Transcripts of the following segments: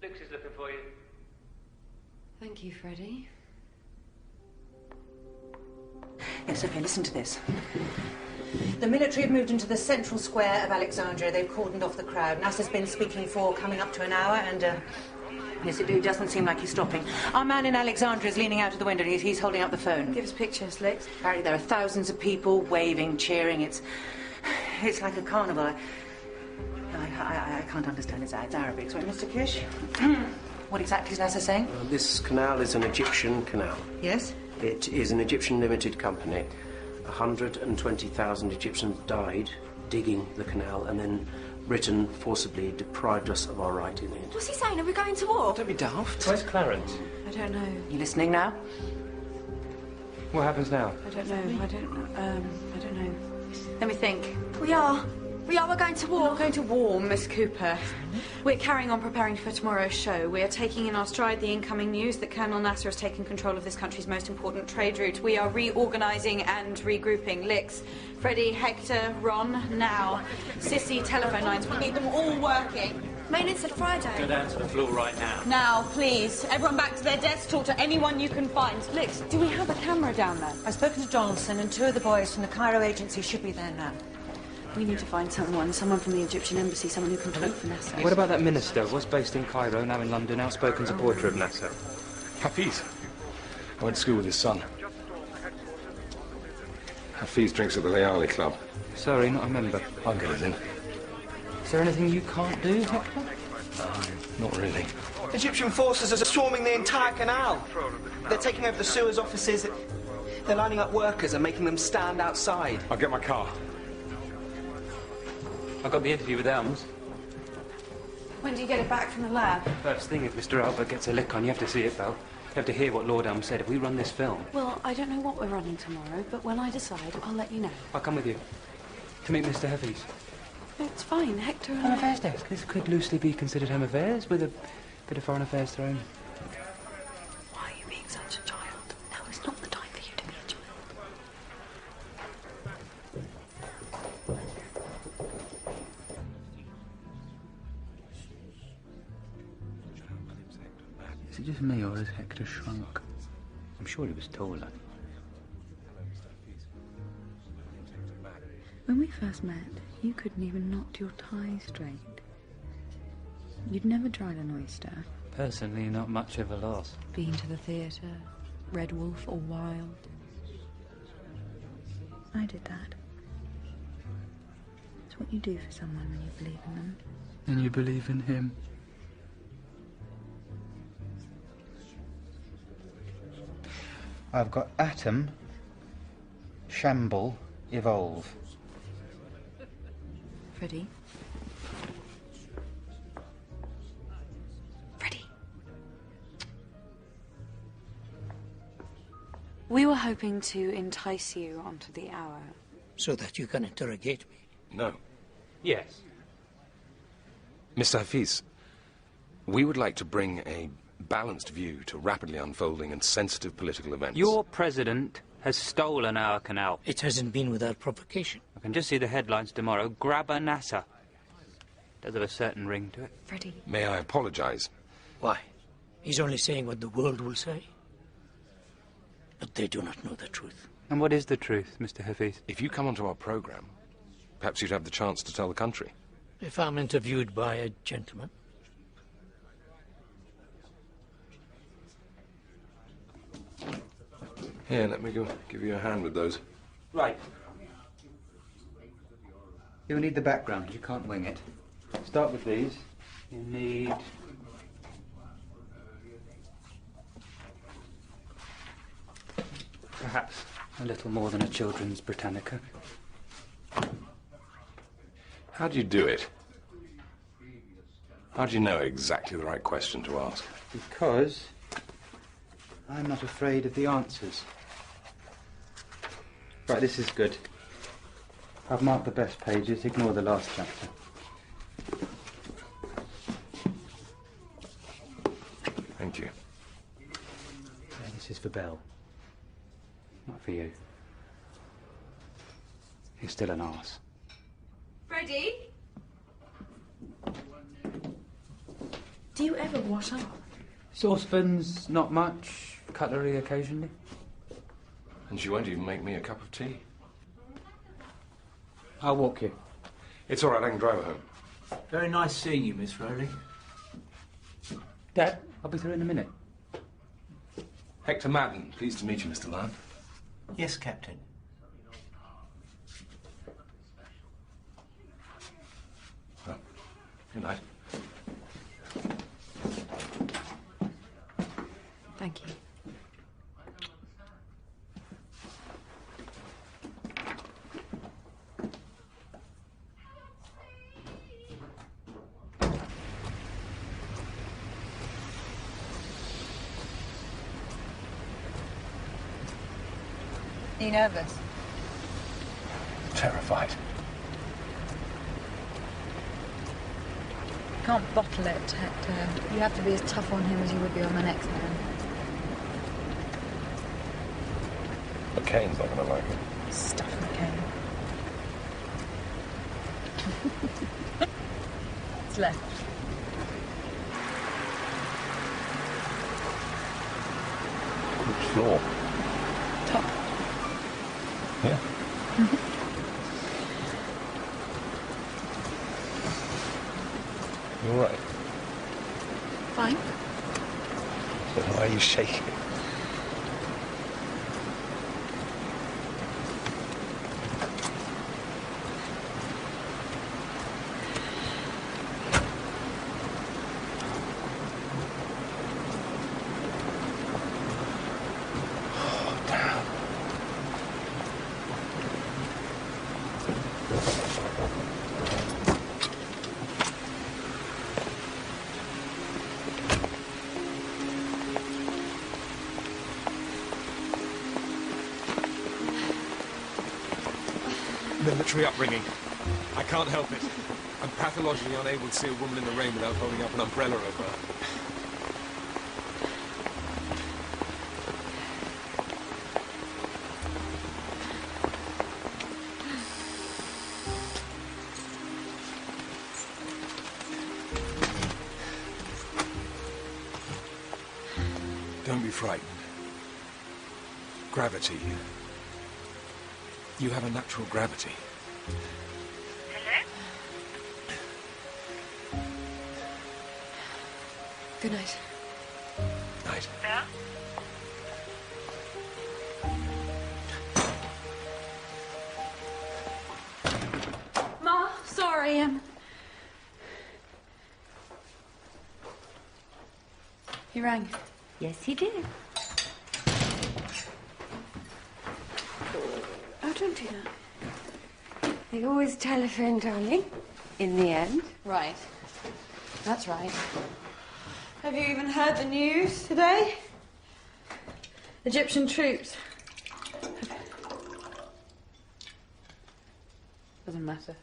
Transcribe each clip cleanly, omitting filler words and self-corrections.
Lix is looking for you. Thank you, Freddie. Yes, OK, listen to this. The military have moved into the central square of Alexandria. They've cordoned off the crowd. NASA's been speaking for coming up to an hour, and, yes, it doesn't seem like he's stopping. Our man in Alexandria is leaning out of the window. He's holding up the phone. Give us pictures, Lix. Apparently there are thousands of people waving, cheering. It's like a carnival. I can't understand. It's Arabic. Sorry, Mr. Kish? What exactly is NASA saying? This canal is an Egyptian canal. Yes? It is an Egyptian limited company. 120,000 Egyptians died digging the canal, and then Britain forcibly deprived us of our right in it. What's he saying? Are we going to war? Don't be daft. Where's Clarence? I don't know. You listening now? What happens now? I don't know. I don't know. Let me think. We are. We're going to war. We're not going to war, Miss Cooper. We're carrying on preparing for tomorrow's show. We are taking in our stride the incoming news that Colonel Nasser has taken control of this country's most important trade route. We are reorganising and regrouping. Lix, Freddie, Hector, Ron, now. Sissy, telephone lines. We need them all working. Maintenance at Friday. Go down to the floor right now. Now, please. Everyone back to their desks. Talk to anyone you can find. Lix, do we have a camera down there? I've spoken to Donaldson, and 2 of the boys from the Cairo agency should be there now. We need to find someone from the Egyptian embassy, someone who can talk for NASA. What about that minister? Was based in Cairo, now in London, outspoken supporter of NASA. Hafiz. I went to school with his son. Hafiz drinks at the Leali Club. Sorry, not a member. I'll get us in. Is there anything you can't do, Hector? Not really. Egyptian forces are swarming the entire canal. They're taking over the sewers offices. They're lining up workers and making them stand outside. I'll get my car. I got the interview with Elms. When do you get it back from the lab? First thing, if Mr. Albert gets a lick on, you have to see it, Belle. You have to hear what Lord Elms said. If we run this film... Well, I don't know what we're running tomorrow, but when I decide, I'll let you know. I'll come with you. To meet Mr. Hafiz. It's fine, Hector and Home Affairs Desk. This could loosely be considered Home Affairs, with a bit of Foreign Affairs thrown. Why are you being such a child? Now is not the time for you to be a child. Is it just me, or has Hector shrunk? I'm sure he was taller. When we first met, you couldn't even knot your tie straight. You'd never tried an oyster. Personally, not much of a loss. Been to the theatre, Red Wolf or Wild. I did that. It's what you do for someone when you believe in them. And you believe in him? I've got atom, shamble, evolve. Freddie? Freddie? We were hoping to entice you onto the hour. So that you can interrogate me? No. Yes. Mr. Hafiz, we would like to bring a balanced view to rapidly unfolding and sensitive political events. Your president has stolen our canal. It hasn't been without provocation. I can just see the headlines tomorrow. Grabber NASA. Does have a certain ring to it. Freddie. May I apologise? Why? He's only saying what the world will say. But they do not know the truth. And what is the truth, Mr. Hafiz? If you come onto our programme, perhaps you'd have the chance to tell the country. If I'm interviewed by a gentleman. Here, let me give you a hand with those. Right. You'll need the background. You can't wing it. Start with these. You need... perhaps a little more than a children's Britannica. How do you do it? How do you know exactly the right question to ask? Because I'm not afraid of the answers. Right, this is good. I've marked the best pages, ignore the last chapter. Thank you. Yeah, this is for Belle. Not for you. You're still an arse. Freddie? Do you ever wash up? Saucepans, not much. Cutlery occasionally. And she won't even make me a cup of tea. I'll walk you. It's all right, I can drive her home. Very nice seeing you, Miss Rowley. Dad, I'll be through in a minute. Hector Madden, pleased to meet you, Mr. Lyon. Yes, Captain. Well, good night. Thank you. Are you nervous? Terrified. You can't bottle it, Hector. You have to be as tough on him as you would be on the next man. McCain's not going to like it. Stuff McCain. It's left. Which floor? Top. Yeah. You all right? Fine. So why are you shaking? Military upbringing. I can't help it. I'm pathologically unable to see a woman in the rain without holding up an umbrella over her. Don't be frightened. Gravity. You have a natural gravity. Hello? Good night. Night. Yeah? Ma, sorry, He rang. Yes, he did. Oh, don't do that. They always telephone, darling, in the end. Right. That's right. Have you even heard the news today? Egyptian troops. Doesn't matter.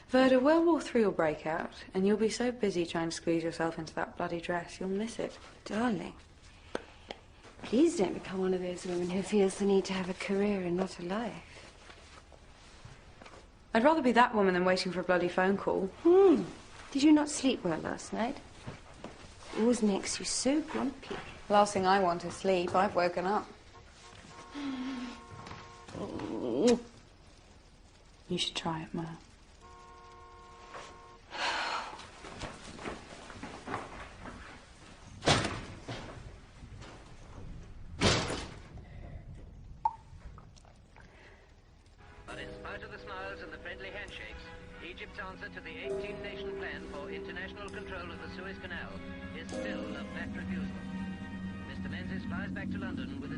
Verda, World War III will break out, and you'll be so busy trying to squeeze yourself into that bloody dress, you'll miss it. Darling, please don't become one of those women who feels the need to have a career and not a life. I'd rather be that woman than waiting for a bloody phone call. Did you not sleep well last night? It always makes you so grumpy. Last thing I want is sleep. I've woken up. You should try it, Ma. But in spite of the smiles and the friendly handshakes, Egypt's answer to the 18-nation plan for international control of the Suez Canal is still a flat refusal. Mr. Menzies flies back to London with a